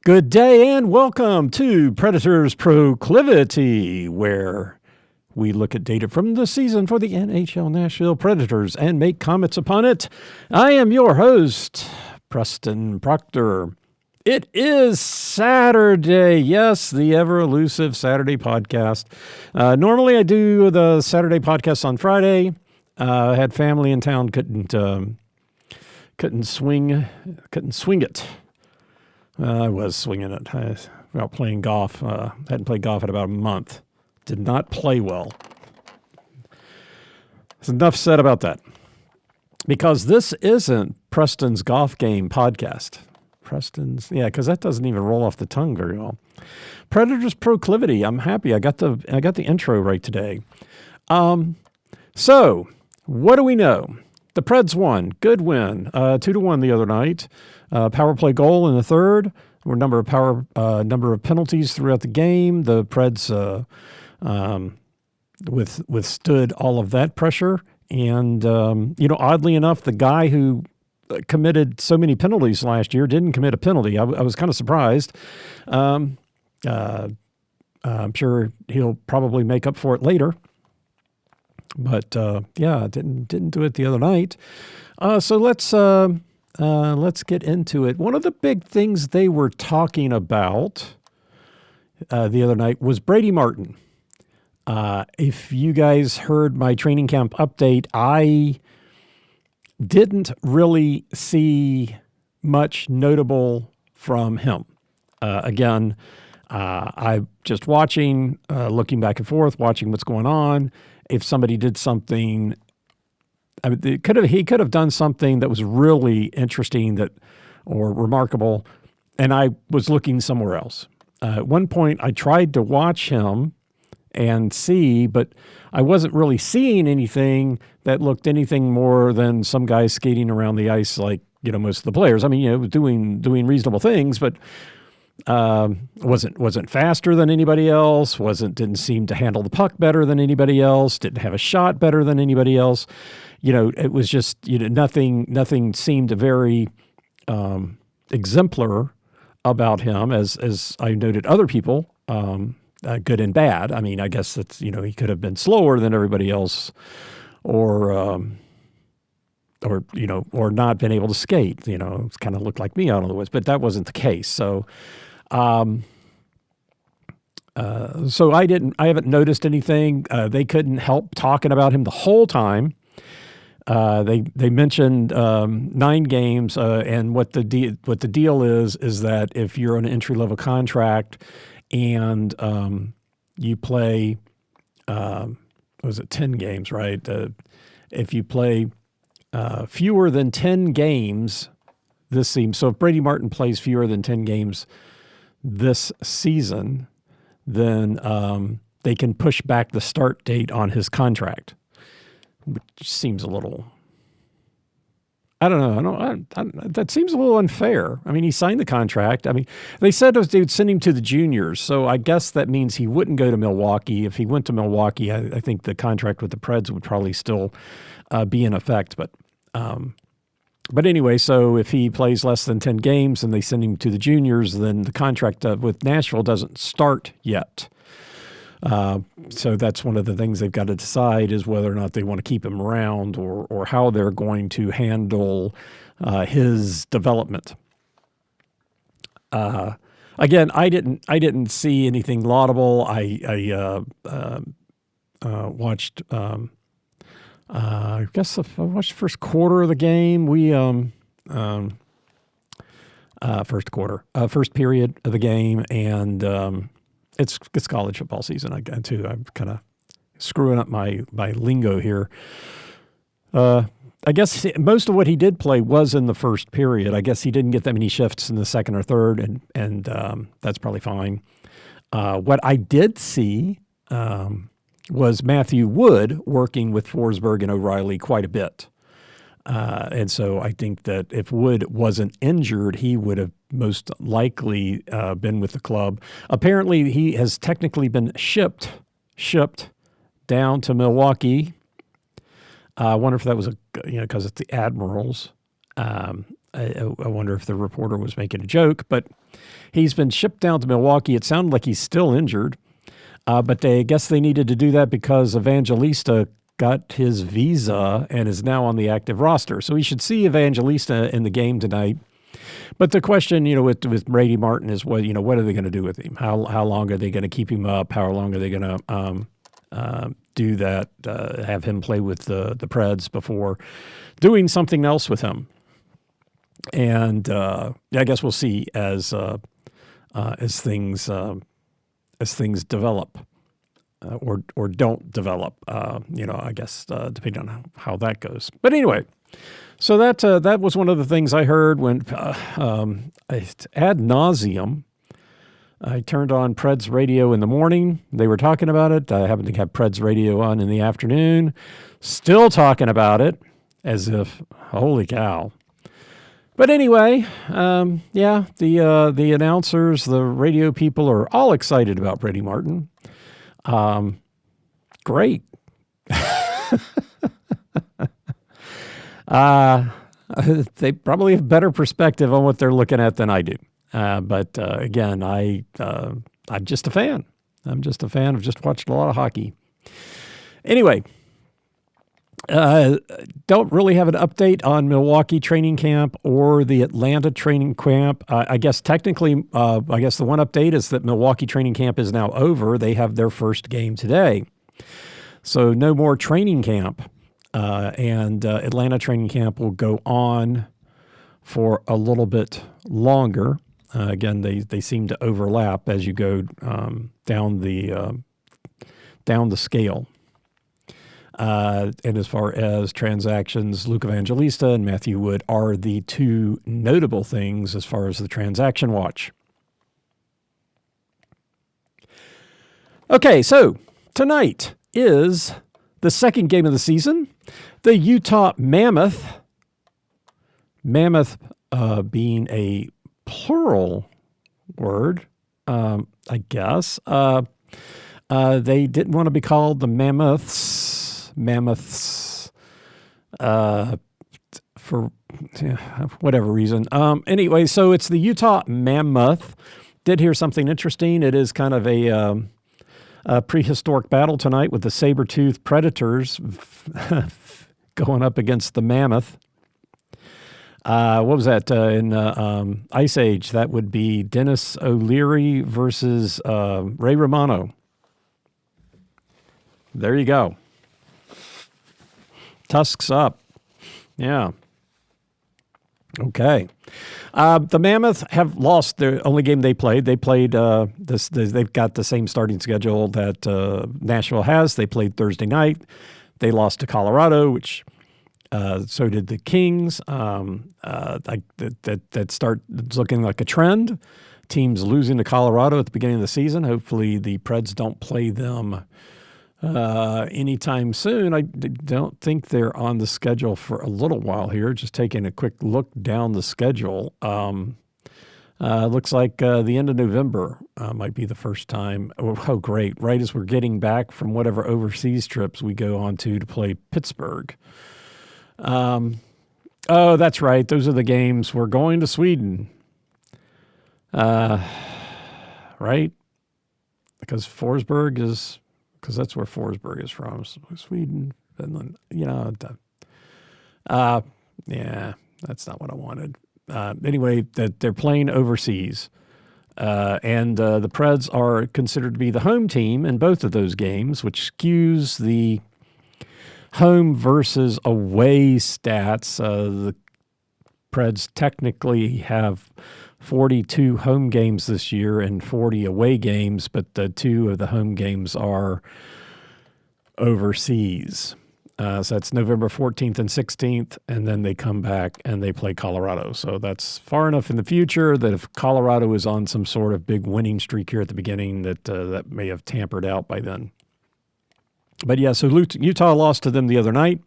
Good day and welcome to Predators Proclivity, where we look at data from the season for the NHL Nashville Predators and make comments upon it. I am your host, Preston Proctor. It is Saturday. Yes, the ever-elusive Saturday podcast. Normally I do the Saturday podcast on Friday. I had family in town, couldn't swing it. I was swinging it. I was out playing golf. Hadn't played golf in about a month. Did not play well. There's enough said about that. Because this isn't Preston's Golf Game podcast. Because that doesn't even roll off the tongue very well. Predators Proclivity. I'm happy. I got the intro right today. So, what do we know? The Preds won. Good win. 2-1 the other night. Power play goal in the third. There were a number of penalties throughout the game. The Preds withstood all of that pressure. And, oddly enough, the guy who committed so many penalties last year didn't commit a penalty. I was kind of surprised. I'm sure he'll probably make up for it later. But, didn't do it the other night. So let's get into it. One of the big things they were talking about the other night was Brady Martin. If you guys heard my training camp update, I didn't really see much notable from him. I'm just watching, looking back and forth, watching what's going on. If somebody did something, he could have done something that was really interesting or remarkable, and I was looking somewhere else. At one point, I tried to watch him and see, but I wasn't really seeing anything that looked anything more than some guy skating around the ice like most of the players. I mean, doing reasonable things, but wasn't faster than anybody else. Didn't seem to handle the puck better than anybody else. Didn't have a shot better than anybody else. It was just nothing seemed very exemplar about him, as I noted other people, good and bad. I mean, I guess that's he could have been slower than everybody else, or not been able to skate. It's kind of looked like me out on the woods, but that wasn't the case. So. So I haven't noticed anything. They couldn't help talking about him the whole time. They mentioned 9 games, and what the deal is that if you're on an entry level contract and you play, 10 games, right? If you play fewer than 10 games this season, so if Brady Martin plays fewer than 10 games this season, then they can push back the start date on his contract, which seems a little, I don't know. That seems a little unfair. I mean, he signed the contract. I mean, they said they would send him to the juniors, so I guess that means he wouldn't go to Milwaukee. If he went to Milwaukee, I think the contract with the Preds would probably still be in effect, But anyway, so if he plays less than 10 games and they send him to the juniors, then the contract with Nashville doesn't start yet. So that's one of the things they've got to decide is whether or not they want to keep him around or how they're going to handle his development. Again, I didn't see anything laudable. I watched. I guess I watched the first quarter of the game. First period of the game, and it's college football season again too. I'm kind of screwing up my lingo here. I guess most of what he did play was in the first period. I guess he didn't get that many shifts in the second or third, and that's probably fine. What I did see was Matthew Wood working with Forsberg and O'Reilly quite a bit. And so I think that if Wood wasn't injured, he would have most likely been with the club. Apparently, he has technically been shipped down to Milwaukee. I wonder if that was because it's the Admirals. I wonder if the reporter was making a joke, but he's been shipped down to Milwaukee. It sounded like he's still injured, but I guess they needed to do that because Evangelista got his visa and is now on the active roster. So we should see Evangelista in the game tonight. But the question, with Brady Martin is what are they going to do with him? How long are they going to keep him up? How long are they going to do that? Have him play with the Preds before doing something else with him? And I guess we'll see as things develop or don't develop. I guess depending on how that goes. But anyway. So that was one of the things I heard when ad nauseum. I turned on Preds radio in the morning. They were talking about it. I happened to have Preds radio on in the afternoon. Still talking about it as if, holy cow. But anyway, the announcers, the radio people are all excited about Brady Martin. Great. They probably have better perspective on what they're looking at than I do. But again, I'm just a fan. I'm just a fan. I've just watched a lot of hockey. Anyway, don't really have an update on Milwaukee training camp or the Atlanta training camp. I guess technically, the one update is that Milwaukee training camp is now over. They have their first game today. So no more training camp. And Atlanta training camp will go on for a little bit longer. Again, they seem to overlap as you go down the scale. And as far as transactions, Luke Evangelista and Matthew Wood are the two notable things as far as the transaction watch. Okay, so tonight is the second game of the season. The Utah Mammoth being a plural word, I guess. They didn't want to be called the Mammoths, for whatever reason. Anyway, so it's the Utah Mammoth. Did hear something interesting. It is kind of a prehistoric battle tonight with the saber-toothed Predators going up against the Mammoth. What was that in Ice Age? That would be Dennis O'Leary versus Ray Romano. There you go. Tusks up. Yeah. Okay. The Mammoth have lost their only game they played. They played they've got the same starting schedule that Nashville has. They played Thursday night. They lost to Colorado, which so did the Kings. That start looking like a trend. Teams losing to Colorado at the beginning of the season. Hopefully the Preds don't play them anytime soon. I don't think they're on the schedule for a little while here. Just taking a quick look down the schedule. Looks like the end of November might be the first time. Oh, great. Right as we're getting back from whatever overseas trips we go on to play Pittsburgh. Oh, that's right. Those are the games. We're going to Sweden. Right? Because that's where Forsberg is from. Sweden, Finland, yeah, that's not what I wanted. Anyway, that they're playing overseas. And the Preds are considered to be the home team in both of those games, which skews the home versus away stats. The Preds technically have 42 home games this year and 40 away games, but the two of the home games are overseas. So that's November 14th and 16th, and then they come back and they play Colorado. So that's far enough in the future that if Colorado is on some sort of big winning streak here at the beginning, that may have tampered out by then. But yeah, so Utah lost to them the other night.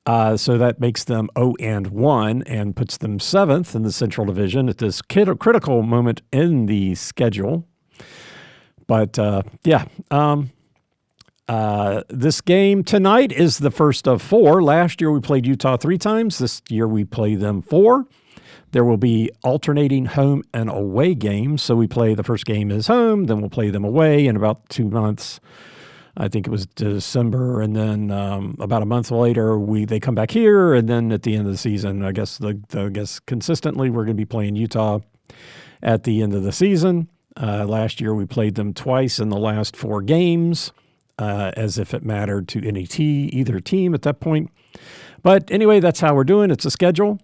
So that makes them 0-1 and puts them 7th in the Central Division at this critical moment in the schedule. But this game tonight is the first of 4. Last year we played Utah 3 times. This year we play them 4. There will be alternating home and away games. So we play the first game is home, then we'll play them away in about 2 months. I think it was December, and then about a month later, they come back here, and then at the end of the season, I guess consistently we're going to be playing Utah at the end of the season. Last year we played them twice in the last 4 games, as if it mattered to either team at that point. But anyway, that's how we're doing. It's a schedule.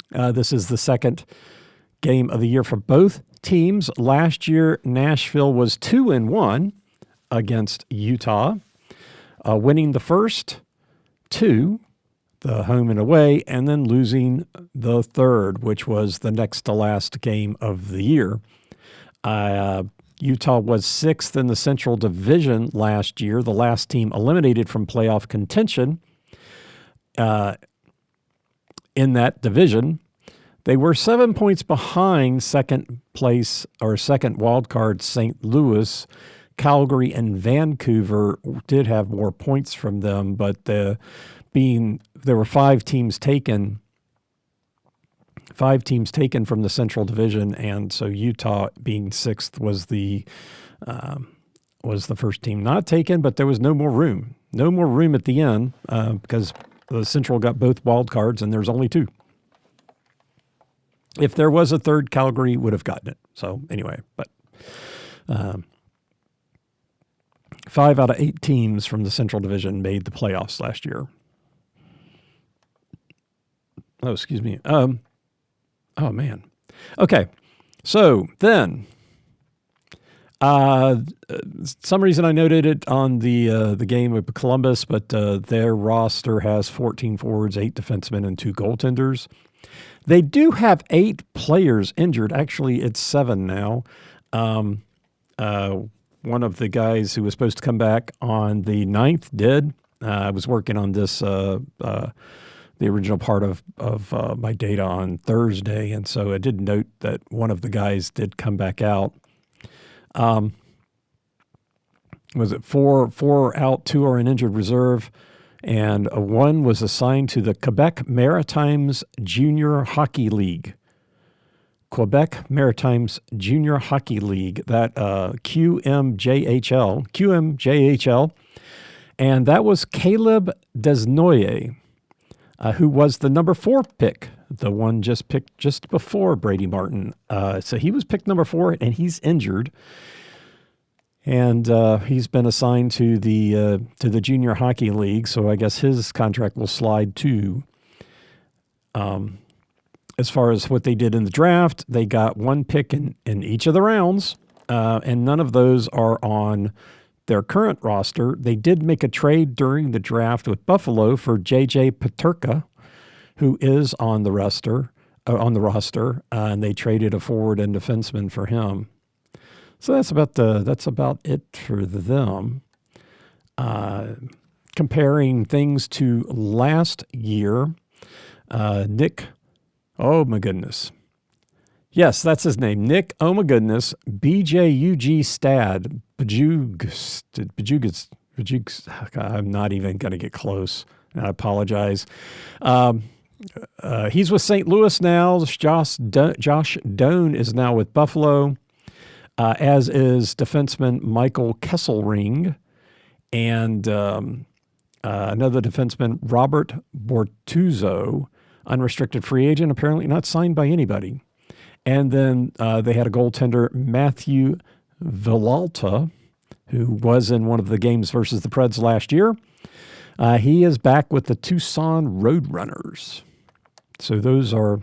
This is the second game of the year for both teams. Last year, Nashville was 2-1 against Utah, winning the first 2, the home and away, and then losing the third, which was the next to last game of the year. Utah was 6th in the Central Division last year, the last team eliminated from playoff contention in that division. They were 7 points behind second place or second wild card St. Louis. Calgary and Vancouver did have more points from them, but there were 5 teams taken from the Central Division, and so Utah being 6th was the first team not taken. But there was no more room at the end because the Central got both wild cards, and there's only 2. If there was a third, Calgary would have gotten it. So anyway, but 5 out of 8 teams from the Central Division made the playoffs last year. Oh, excuse me. Oh, man. Okay. So then, some reason I noted it on the game with Columbus, but their roster has 14 forwards, 8 defensemen, and 2 goaltenders. They do have 8 players injured. Actually, it's 7 now. One of the guys who was supposed to come back on the 9th did. I was working on this, the original part of my data on Thursday, and so I did note that one of the guys did come back out. Was it 4 out, 2 are in injured reserve, and 1 was assigned to the Quebec Maritimes Junior Hockey League. Quebec Maritimes Junior Hockey League, that QMJHL, and that was Caleb Desnoyers, who was the number 4 pick, the one just picked just before Brady Martin. So he was picked number 4, and he's injured, and he's been assigned to the Junior Hockey League. So I guess his contract will slide too. As far as what they did in the draft, they got 1 pick in each of the rounds, and none of those are on their current roster. They did make a trade during the draft with Buffalo for J.J. Peterka, who is on the roster, and they traded a forward and defenseman for him. So that's about it for them. Comparing things to last year, Nick. Oh, my goodness. Yes, that's his name. Nick, oh, my goodness. BJUG Stad. Bajugas. I'm not even going to get close. I apologize. He's with St. Louis now. Josh Doan is now with Buffalo, as is defenseman Michael Kesselring, and another defenseman, Robert Bortuzzo, unrestricted free agent, apparently not signed by anybody. And then they had a goaltender, Matthew Villalta, who was in one of the games versus the Preds last year. He is back with the Tucson Roadrunners. So those are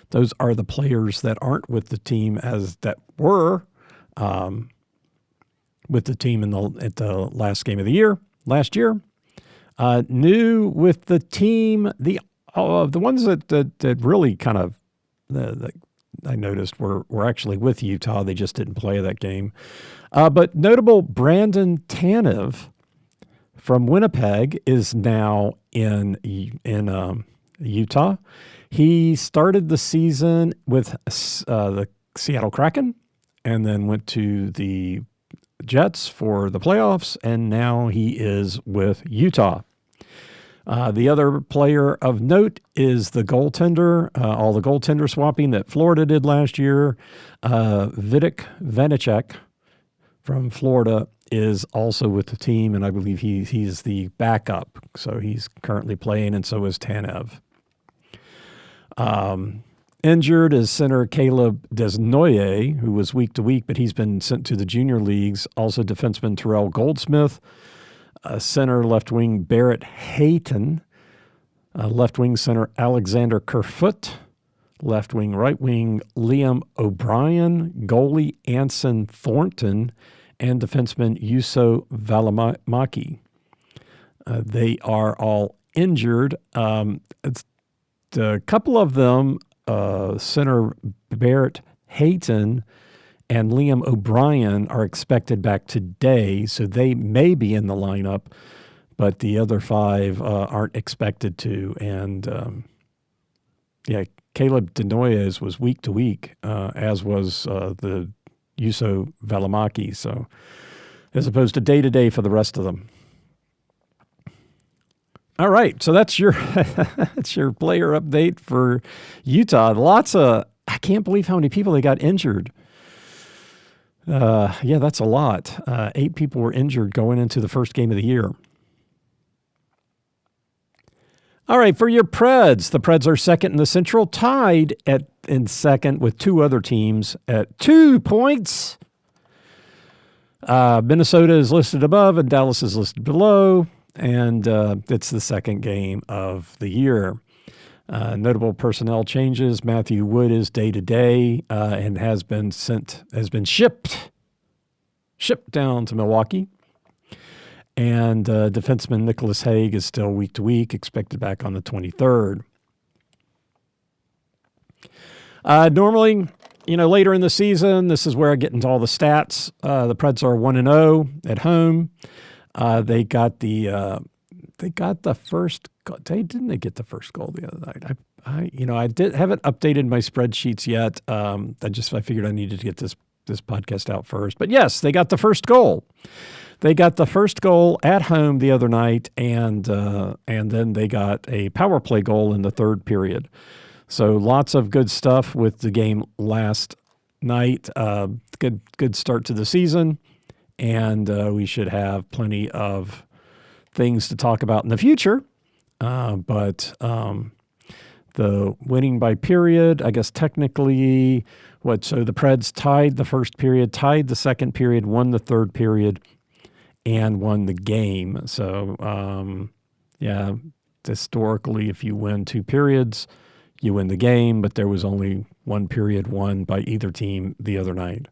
the players that aren't with the team that were with the team at the last game of the year last year. New with the team, the ones that really kind of that I noticed were actually with Utah. They just didn't play that game. But notable, Brandon Tanev from Winnipeg is now in Utah. He started the season with the Seattle Kraken and then went to the Jets for the playoffs, and now he is with Utah. The other player of note is the goaltender, all the goaltender swapping that Florida did last year. Vitek Vanecek from Florida is also with the team, and I believe he's the backup. So he's currently playing, and so is Tanev. Injured is center Caleb Desnoyers, who was week to week, but he's been sent to the junior leagues. Also defenseman Terrell Goldsmith, center left wing Barrett Hayton, left wing center Alexander Kerfoot, left wing right wing Liam O'Brien, goalie Anson Thornton, and defenseman Juuso Valimaki. They are all injured. It's a couple of them, center Barrett Hayton and Liam O'Brien, are expected back today, so they may be in the lineup, but the other 5 aren't expected to. And Caleb Desnoyers was week to week, as was the Juuso Valimaki, so as opposed to day for the rest of them. All right, so that's your that's your player update for Utah. I can't believe how many people they got injured. That's a lot. 8 people were injured going into the first game of the year. All right, for your Preds, the Preds are second in the Central, tied in second with 2 other teams at 2 points. Minnesota is listed above and Dallas is listed below, and it's the second game of the year. Notable personnel changes. Matthew Wood is day-to-day and has been shipped down to Milwaukee. And defenseman Nicholas Hague is still week to week, expected back on the 23rd. Normally, later in the season, this is where I get into all the stats. The Preds are 1-0 at home. They got the first goal. Didn't they get the first goal the other night? I haven't updated my spreadsheets yet. I figured I needed to get this podcast out first. But yes, they got the first goal. They got the first goal at home the other night, and then they got a power play goal in the third period. So lots of good stuff with the game last night. Good start to the season, and we should have plenty of things to talk about in the future. But the winning by period, I guess technically, so the Preds tied the first period, tied the second period, won the third period, and won the game. So, historically, if you win 2 periods, you win the game, but there was only 1 period won by either team the other night.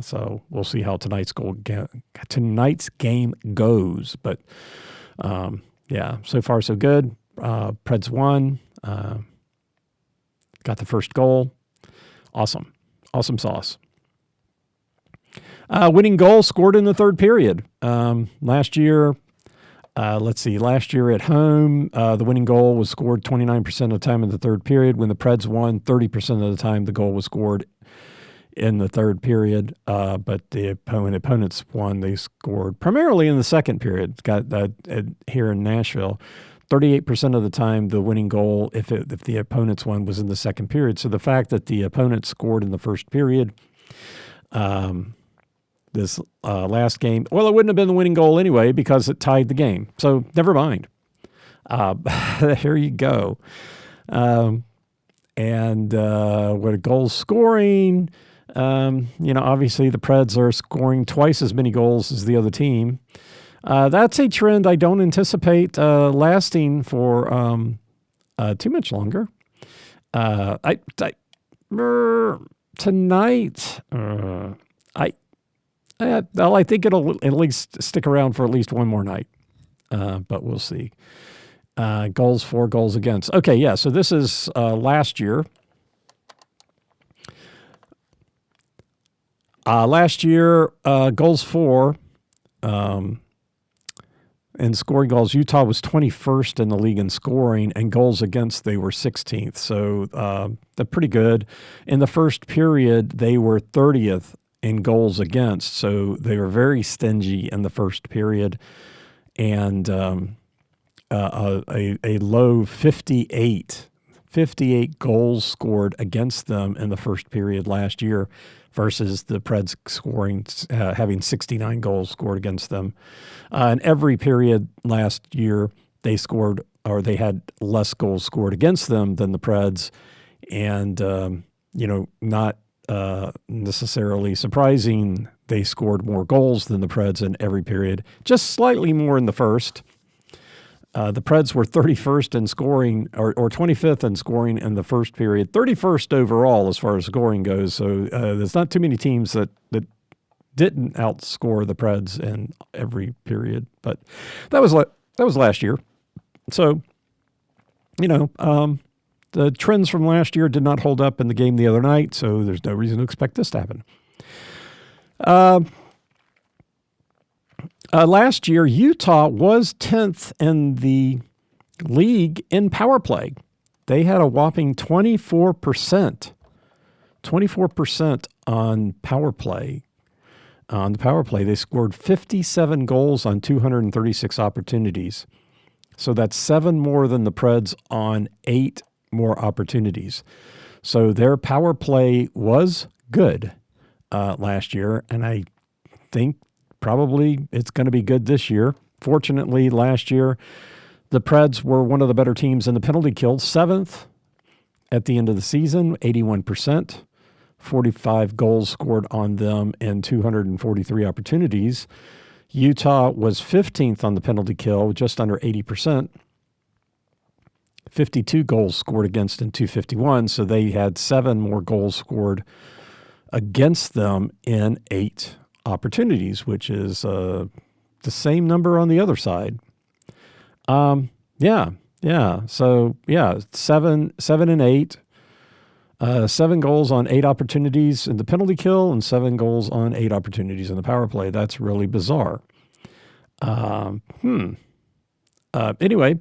So we'll see how tonight's game goes. But, so far so good. Preds won, got the first goal. Awesome sauce. Winning goal scored in the third period. Last year at home, the winning goal was scored 29% of the time in the third period. When the Preds won, 30% of the time the goal was scored in the third period. But when opponents won, they scored primarily in the second period. Got that here in Nashville. 38% of the time, the winning goal, if the opponents won, was in the second period. So the fact that the opponents scored in the first period, this last game, well, it wouldn't have been the winning goal anyway because it tied the game. So never mind. Here you go. What a goal scoring. Obviously the Preds are scoring twice as many goals as the other team. That's a trend I don't anticipate lasting for too much longer. Tonight, I think it'll at least stick around for at least one more night, but we'll see. Goals for, goals against. Okay, yeah, so this is last year. Last year, goals for and scoring goals, Utah was 21st in the league in scoring, and goals against, they were 16th. So they're pretty good. In the first period, they were 30th in goals against, so they were very stingy in the first period. And a low 58 goals scored against them in the first period last year versus the Preds having 69 goals scored against them. In every period last year, they had less goals scored against them than the Preds. And, not necessarily surprising, they scored more goals than the Preds in every period, just slightly more in the first. The Preds were 31st in scoring or 25th in scoring in the first period, 31st overall as far as scoring goes. So there's not too many teams that didn't outscore the Preds in every period. But that was last year. So, the trends from last year did not hold up in the game the other night, so there's no reason to expect this to happen. Last year, Utah was 10th in the league in power play. They had a whopping 24% on power play. On the power play, they scored 57 goals on 236 opportunities. So that's 7 more than the Preds on 8 more opportunities. So their power play was good last year, and I think probably it's going to be good this year. Fortunately, last year, the Preds were one of the better teams in the penalty kill, 7th at the end of the season, 81%, 45 goals scored on them in 243 opportunities. Utah was 15th on the penalty kill, just under 80%, 52 goals scored against in 251, so they had 7 more goals scored against them in 8 opportunities, which is the same number on the other side. So 7 and 8, 7 goals on 8 opportunities in the penalty kill, and 7 goals on 8 opportunities in the power play. That's really bizarre. Anyway,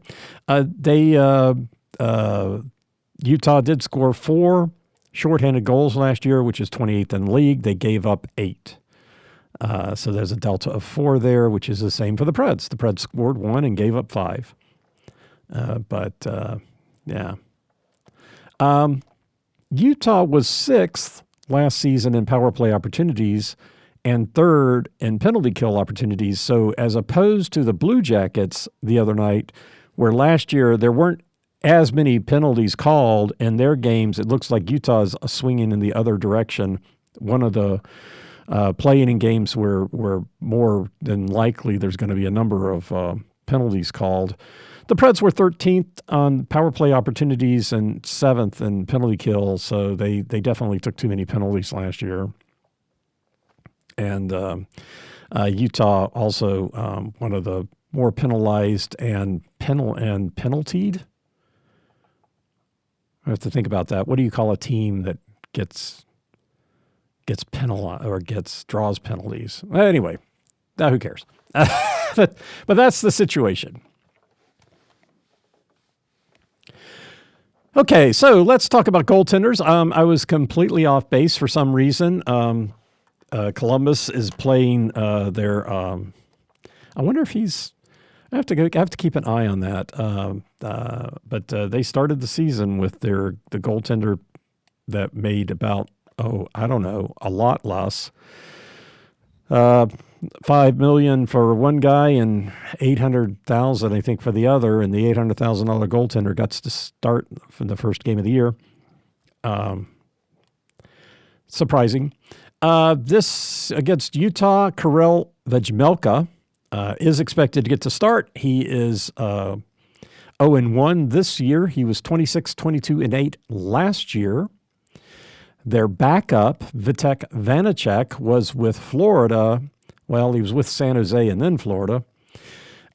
Utah did score 4 shorthanded goals last year, which is 28th in the league. They gave up 8. So there's a delta of 4 there, which is the same for the Preds. The Preds scored 1 and gave up 5. Utah was 6th last season in power play opportunities and 3rd in penalty kill opportunities. So as opposed to the Blue Jackets the other night, where last year there weren't as many penalties called in their games, it looks like Utah's swinging in the other direction. One of the playing in games where more than likely there's going to be a number of penalties called. The Preds were 13th on power play opportunities and 7th in penalty kills, so they definitely took too many penalties last year. And Utah also one of the more penalized and penaltied. I have to think about that. What do you call a team that gets penalized or draws penalties? Anyway, who cares? but that's the situation. Okay, so let's talk about goaltenders. I was completely off base for some reason. Columbus is playing their. I wonder if he's. I have to keep an eye on that. But they started the season with the goaltender that made about a lot less. $5 million for one guy and $800,000, I think, for the other. And the $800,000 goaltender got to start from the first game of the year. Surprising. This against Utah, Karel Vejmelka is expected to get to start. He is 0-1 this year. He was 26, 22, and 8 last year. Their backup, Vitek Vanacek, was with Florida. Well, he was with San Jose and then Florida.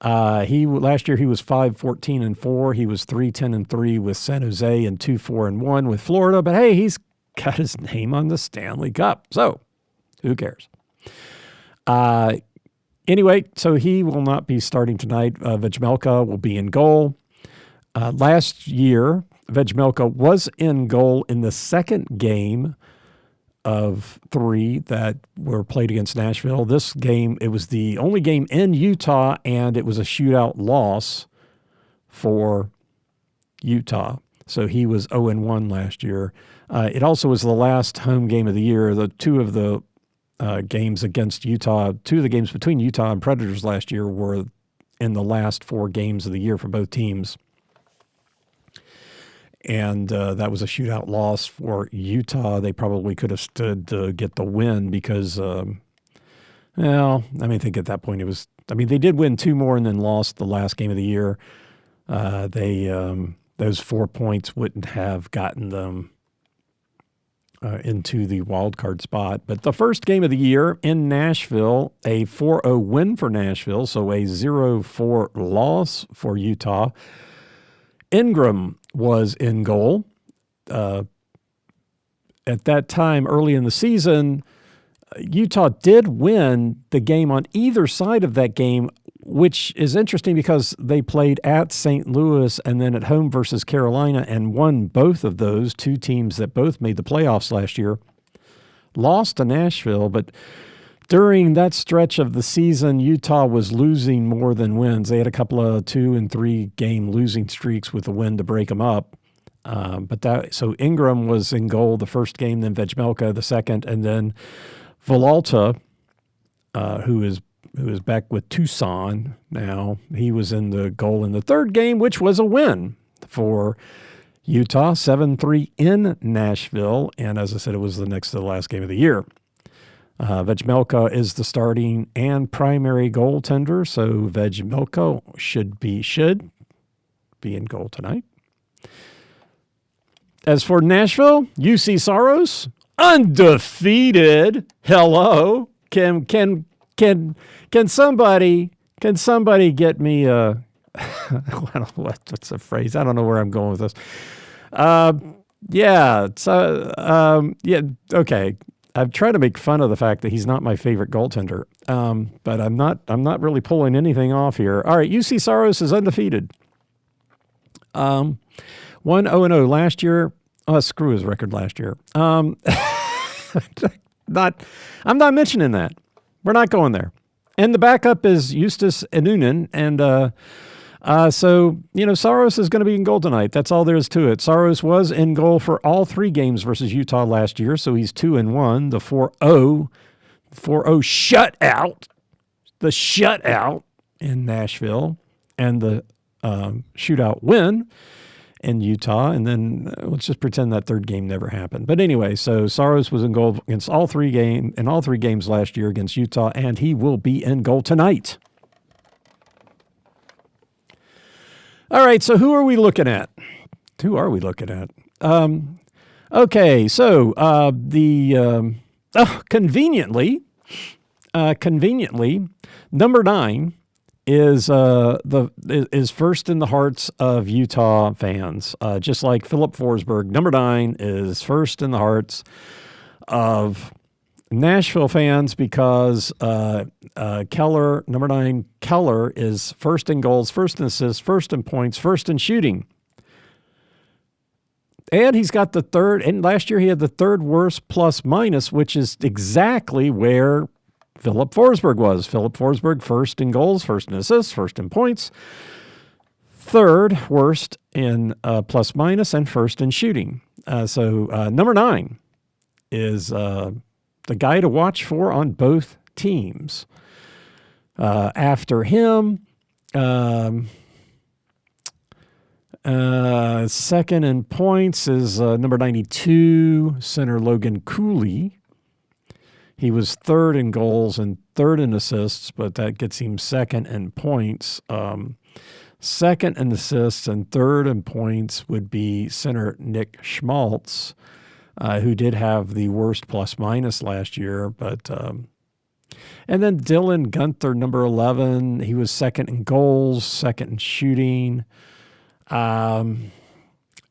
Last year he was 5-14-4. He was 3-10-3 with San Jose and 2-4-1 with Florida. But hey, he's got his name on the Stanley Cup, so who cares? Anyway, so he will not be starting tonight. Vejmelka will be in goal. Last year, Vejmelka was in goal in the second game of 3 that were played against Nashville. This game, it was the only game in Utah, and it was a shootout loss for Utah. So he was 0-1 last year. It also was the last home game of the year. The two of the games against Utah, two of the games between Utah and Predators last year were in the last 4 games of the year for both teams. And that was a shootout loss for Utah. They probably could have stood to get the win because, I think at that point they did win 2 more and then lost the last game of the year. Those 4 points wouldn't have gotten them into the wild card spot. But the first game of the year in Nashville, a 4-0 win for Nashville, so a 0-4 loss for Utah. Ingram was in goal. At that time, early in the season, Utah did win the game on either side of that game, which is interesting because they played at St. Louis and then at home versus Carolina and won both of those, 2 teams that both made the playoffs last year. Lost to Nashville, but during that stretch of the season, Utah was losing more than wins. They had a couple of 2 and 3 game losing streaks with the win to break them up. So Ingram was in goal the first game, then Vejmelka the second, and then Villalta, who is back with Tucson now, he was in the goal in the third game, which was a win for Utah, 7-3 in Nashville. And as I said, it was the next to the last game of the year. Vejmelka is the starting and primary goaltender, so Vejmelka should be in goal tonight. As for Nashville, UC Saros, undefeated. Hello. Can somebody get me what's the phrase? I don't know where I'm going with this. Okay. I've tried to make fun of the fact that he's not my favorite goaltender, but I'm not really pulling anything off here. All right, UC Saros is undefeated. 1-0 last year. Oh, screw his record last year. I'm not mentioning that. We're not going there. And the backup is Justus Enunen, and Saros is going to be in goal tonight. That's all there is to it. Saros was in goal for all 3 games versus Utah last year, so he's 2-1. The 4-0 shutout, the shutout in Nashville, and the shootout win in Utah. And then let's just pretend that third game never happened. But anyway, so Saros was in goal against all 3 games last year against Utah, and he will be in goal tonight. All right, so who are we looking at? Okay, so conveniently, number 9 is first in the hearts of Utah fans, just like Philip Forsberg. Number 9 is first in the hearts of Nashville fans because Keller, number 9, Keller is first in goals, first in assists, first in points, first in shooting. And he's got the third, and last year he had the third worst plus minus, which is exactly where Philip Forsberg was. Philip Forsberg first in goals, first in assists, first in points, third worst in plus minus, and first in shooting. So number 9 is the guy to watch for on both teams. After him, second in points is number 92, center Logan Cooley. He was third in goals and third in assists, but that gets him second in points. Second in assists and third in points would be center Nick Schmaltz, who did have the worst plus minus last year. But and then Dylan Gunther, number 11, he was second in goals, second in shooting.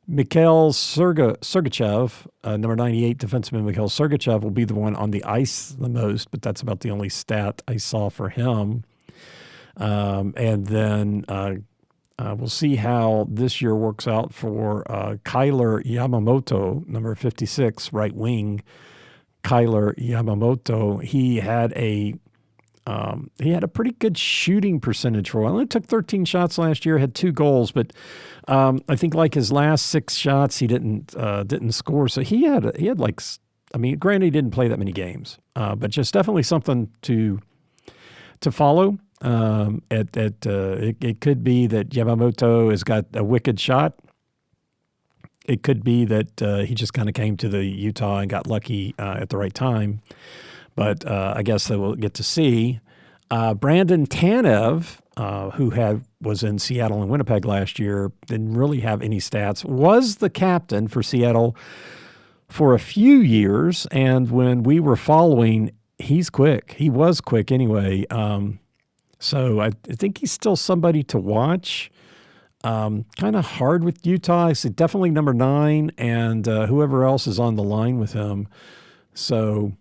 Mikhail Sergachev, number 98 defenseman Mikhail Sergachev, will be the one on the ice the most, but that's about the only stat I saw for him. And then we'll see how this year works out for Kyler Yamamoto, number 56, right wing. Kyler Yamamoto, he had a He had a pretty good shooting percentage for a while. Only took 13 shots last year, had 2 goals, but I think like his last 6 shots, he didn't score. So he had like, I mean, granted, he didn't play that many games, but just definitely something to follow. It could be that Yamamoto has got a wicked shot. It could be that he just kind of came to the Utah and got lucky at the right time. But I guess that we'll get to see. Brandon Tanev, who was in Seattle and Winnipeg last year, didn't really have any stats, was the captain for Seattle for a few years. And when we were following, he's quick. He was quick anyway. So I think he's still somebody to watch. Kind of hard with Utah. I say definitely number 9 and whoever else is on the line with him. So,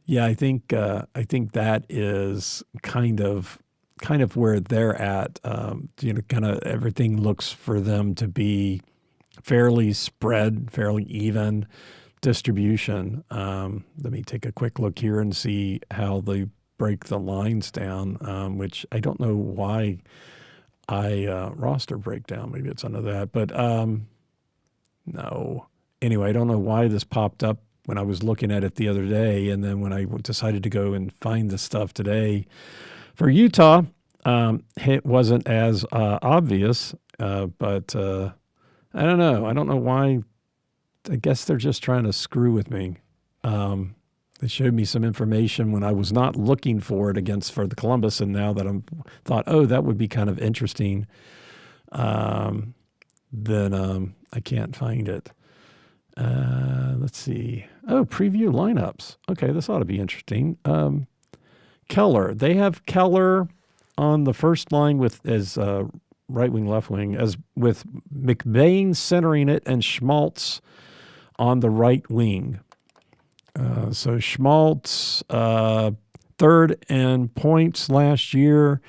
yeah, I think that is kind of where they're at. Kind of everything looks for them to be fairly spread, fairly even distribution. Let me take a quick look here and see how they break the lines down, which I don't know why roster breakdown. Maybe it's under that, but no. Anyway, I don't know why this popped up when I was looking at it the other day, and then when I decided to go and find the stuff today for Utah, it wasn't as obvious, but I don't know. I don't know why. I guess they're just trying to screw with me. They showed me some information when I was not looking for it for the Columbus, and now that thought, oh, that would be kind of interesting, then I can't find it. Let's see. Oh, preview lineups. Okay, this ought to be interesting. Keller. They have Keller on the first line as right wing, left wing, as with McBain centering it and Schmaltz on the right wing. So Schmaltz, third in points last year.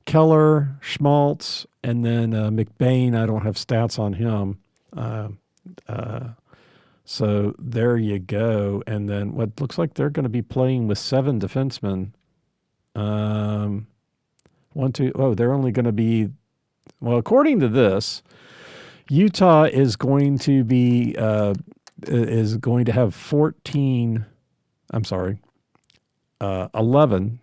Keller, Schmaltz, and then McBain. I don't have stats on him. So there you go. And then what looks like they're going to be playing with 7 defensemen. 1, 2. Oh, they're only going to be. Well, according to this, Utah is going to be have 14. I'm sorry, 11.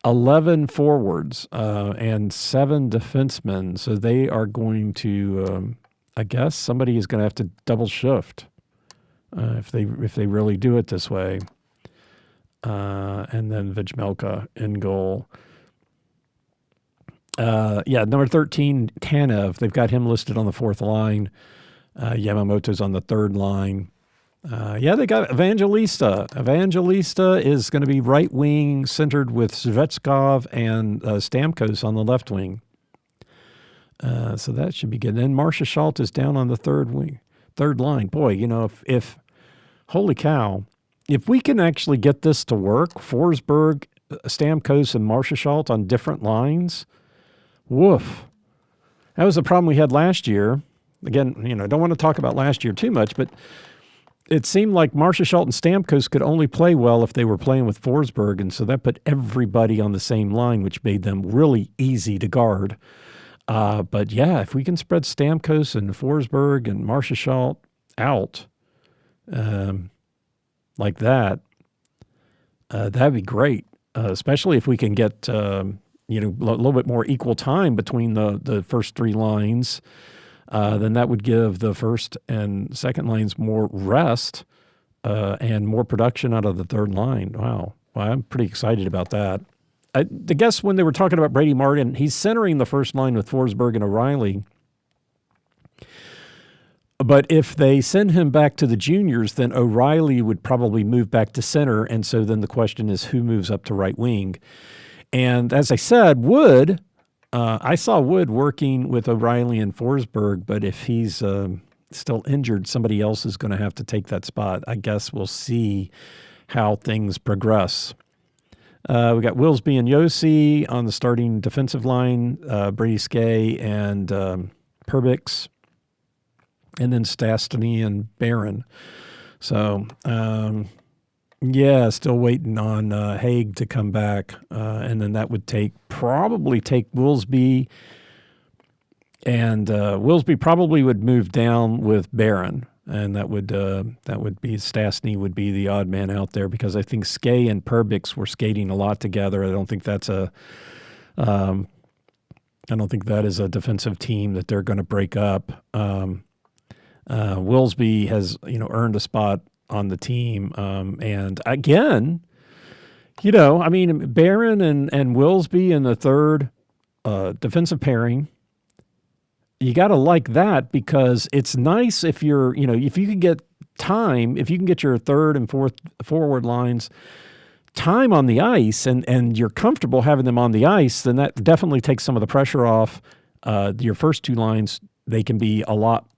11 forwards and 7 defensemen. So they are going to. I guess somebody is going to have to double shift if they really do it this way. And then Vejmelka in goal. Number 13, Tanev. They've got him listed on the 4th line. Yamamoto's on the 3rd line. They got Evangelista. Evangelista is going to be right wing, centered with Svechkov and Stamkos on the left wing. So that should be good. And then Marcia Schultz is down on the 3rd line. Boy, if holy cow, if we can actually get this to work, Forsberg, Stamkos, and Marcia Schultz on different lines, woof. That was the problem we had last year. Again, I don't want to talk about last year too much, but it seemed like Marcia Schultz and Stamkos could only play well if they were playing with Forsberg, and so that put everybody on the same line, which made them really easy to guard. But yeah, if we can spread Stamkos and Forsberg and Marcia Schultz out like that, that'd be great. Especially if we can get a little bit more equal time between the first 3 lines, then that would give the first and second lines more rest and more production out of the 3rd line. Wow, I'm pretty excited about that. I guess when they were talking about Brady Martin, he's centering the first line with Forsberg and O'Reilly. But if they send him back to the juniors, then O'Reilly would probably move back to center. And so then the question is, who moves up to right wing? And as I said, Wood, I saw Wood working with O'Reilly and Forsberg, but if he's still injured, somebody else is going to have to take that spot. I guess we'll see how things progress. We got Willsby and Yossi on the starting defensive line, Brady Skay and Perbix, and then Stastny and Barron. So, Yeah, still waiting on Haig to come back, and then that would probably take Willsby, and Willsby probably would move down with Barron, and that would be Stastny would be the odd man out there because I think Skay and Perbix were skating a lot together. I don't think that is a defensive team that they're going to break up. Willsby has earned a spot on the team, and again, Barron and Willsby in the third defensive pairing. You got to like that because it's nice if if you can get time, if you can get your third and fourth forward lines time on the ice and you're comfortable having them on the ice, then that definitely takes some of the pressure off. Your first two lines, they can be a lot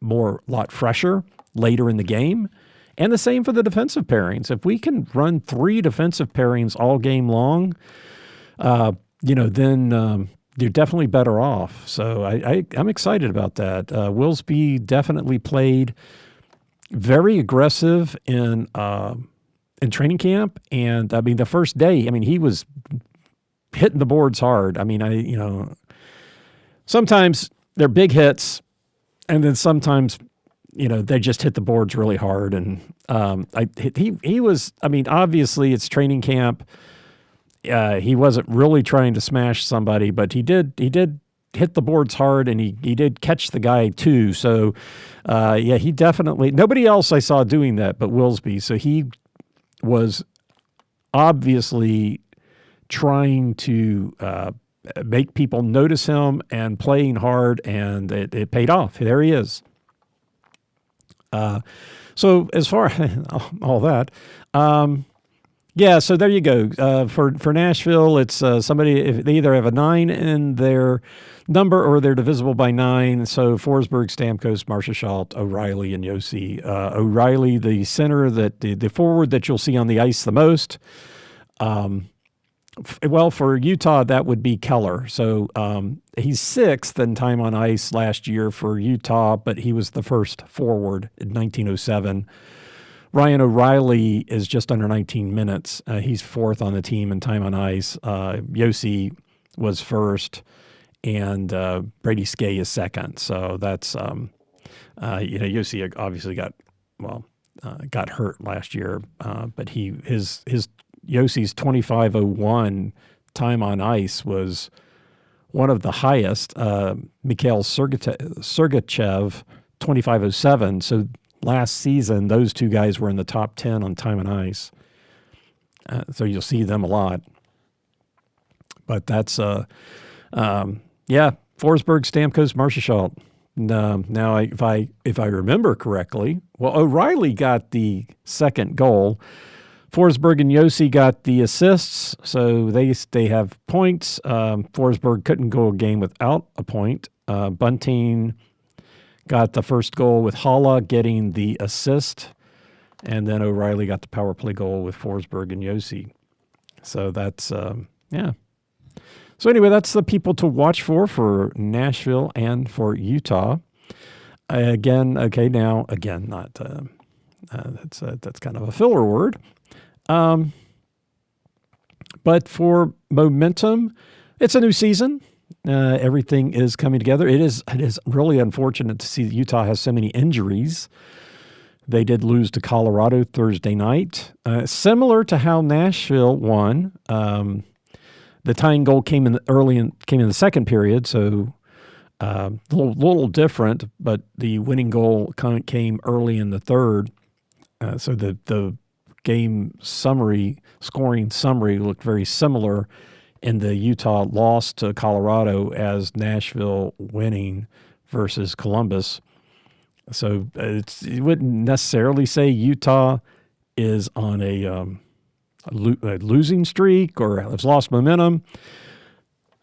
fresher later in the game. And the same for the defensive pairings. If we can run 3 defensive pairings all game long, then you're definitely better off. So I'm excited about that. Willsby definitely played very aggressive in training camp, and the first day, he was hitting the boards hard. Sometimes they're big hits, and then sometimes they just hit the boards really hard. And he was. Obviously it's training camp. He wasn't really trying to smash somebody, but he did hit the boards hard, and he did catch the guy too. So, he definitely, nobody else I saw doing that but Willsby. So he was obviously trying to make people notice him and playing hard, and it paid off. There he is. So as far all that, so there you go. For Nashville, it's somebody, if they either have a 9 in their number or they're divisible by 9. So Forsberg, Stamkos, Marchessault, O'Reilly, and Yossi. O'Reilly, the center, the forward that you'll see on the ice the most. For Utah, that would be Keller. So he's 6th in time on ice last year for Utah, but he was the first forward in 1907. Ryan O'Reilly is just under 19 minutes. He's 4th on the team in time on ice. Yossi was 1st, and Brady Skay is 2nd. So that's Yossi obviously got hurt last year, but his Yossi's 25:01 time on ice was one of the highest. Mikhail Sergachev 25:07. So last season, those two guys were in the top 10 on time on ice. So you'll see them a lot. But that's, Forsberg, Stamkos, Marchessault. Now, if I remember correctly, O'Reilly got the second goal. Forsberg and Yossi got the assists, so they have points. Forsberg couldn't go a game without a point. Bunting got the first goal with Haula getting the assist, and then O'Reilly got the power play goal with Forsberg and Yossi. So that's, So anyway, that's the people to watch for Nashville and for Utah. Not, that's kind of a filler word. But for momentum, it's a new season. Everything is coming together. It is really unfortunate to see that Utah has so many injuries. They did lose to Colorado Thursday night. Similar to how Nashville won. The tying goal came in the second period, so a little different, but the winning goal came early in the third. So the game scoring summary looked very similar in the Utah loss to Colorado as Nashville winning versus Columbus. So you wouldn't necessarily say Utah is on a losing streak or has lost momentum.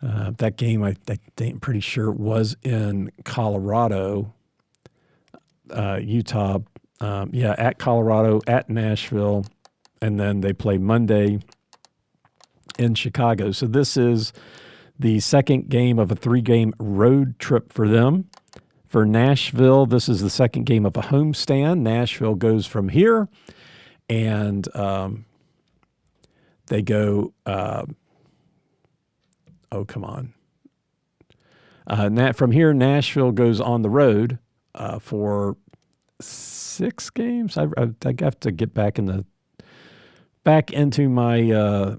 That game, I'm pretty sure, was in Colorado. Utah, at Colorado, at Nashville, and then they play Monday in Chicago. So this is the second game of a 3-game road trip for them. For Nashville, this is the second game of a homestand. Nashville goes from here, and They go, come on. From here, Nashville goes on the road for 6 games. I have to get back into my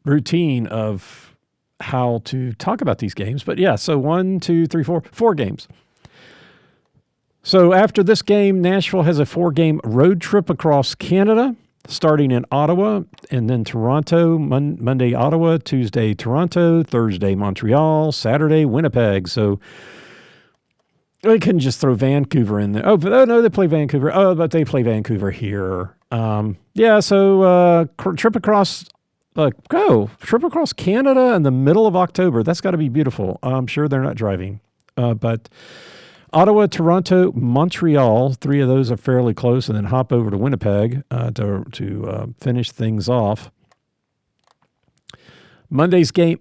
routine of how to talk about these games. But yeah, so 4 games. So after this game, Nashville has a 4-game road trip across Canada, starting in Ottawa, and then Toronto, Monday, Ottawa, Tuesday, Toronto, Thursday, Montreal, Saturday, Winnipeg. So we couldn't just throw Vancouver in there. Oh, no, they play Vancouver. Oh, but they play Vancouver here. So trip across Canada in the middle of October. That's got to be beautiful. I'm sure they're not driving. But Ottawa, Toronto, Montreal, 3 of those are fairly close, and then hop over to Winnipeg to finish things off. Monday's game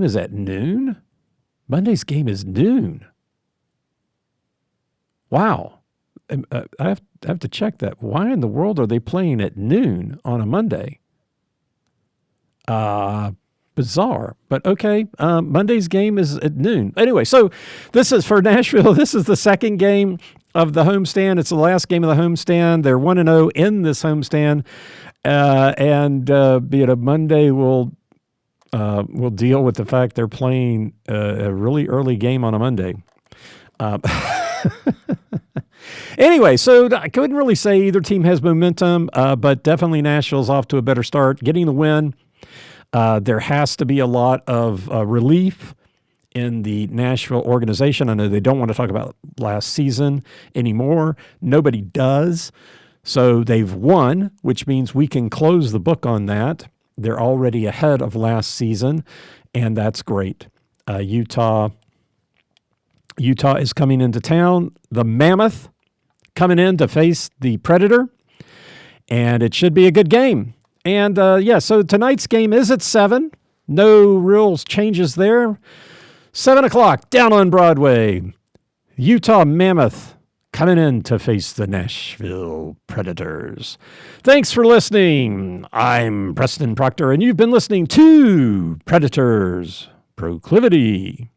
is at noon? Monday's game is noon. Wow. I have to check that. Why in the world are they playing at noon on a Monday? Bizarre, but okay. Monday's game is at noon. Anyway, so this is for Nashville. This is the 2nd game of the homestand. It's the last game of the homestand. They're 1-0 in this homestand, and Monday will deal with the fact they're playing a really early game on a Monday. Anyway, so I couldn't really say either team has momentum, but definitely Nashville's off to a better start, getting the win. There has to be a lot of relief in the Nashville organization. I know they don't want to talk about last season anymore. Nobody does. So they've won, which means we can close the book on that. They're already ahead of last season, and that's great. Utah is coming into town. The Mammoth coming in to face the Predator, and it should be a good game. And so tonight's game is at 7. No real changes there. 7 o'clock down on Broadway. Utah Mammoth coming in to face the Nashville Predators. Thanks for listening. I'm Preston Proctor, and you've been listening to Predators Proclivity.